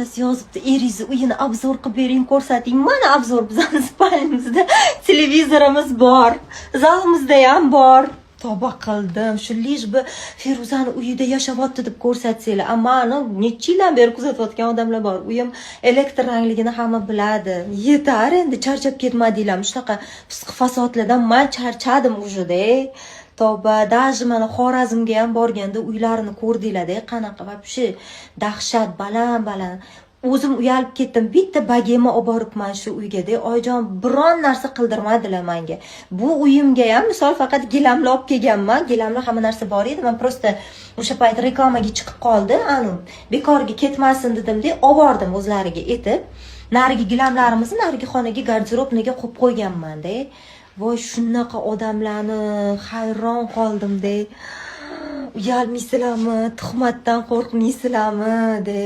bittasi yozibdi, eringizni uyini obzor qilib bering, ko'rsating. Mana obzor, bizning spalnyamizda televizorimiz bor, zalimizda ham bor. Tavba qildim, shu lishbi Feruzani uyida yashayapti deb ko'rsatsanglar. Ammo necha yildan beri kuzatayotgan odamlar bor. Uyim elektr rangligini hamma biladi. Yetar endi, charchab ketmadinglarmi? Shunaqa fisq fasodlardan men charchadim ujida. Tavba, даже mana Xorazmga ham borganda uylarini ko'rdinglar-da, qanaqa вообще dahshat, baland. O'zim uyalib ketdim. Bitta bagema olib boribman shu uyga-da. Oyijon biron narsa qildirmadilar menga. Bu uyimga ham misol faqat gilamni olib kelganman. Gilamda hamma narsa bor edi. Men prosta o'sha payt reklamaga chiqib qoldi. Bekorga ketmasin dedim-da, olib bordim o'zlariga etib. Narigi gilamlarimizni narigi xonaga garderobniga qo'yib qo'yganman-da. Voy, shunaqa odamlarni hayron qoldim-da. Uyalmaysizlarmi? Tuhmatdan qo'rqmaysizlarmi? de.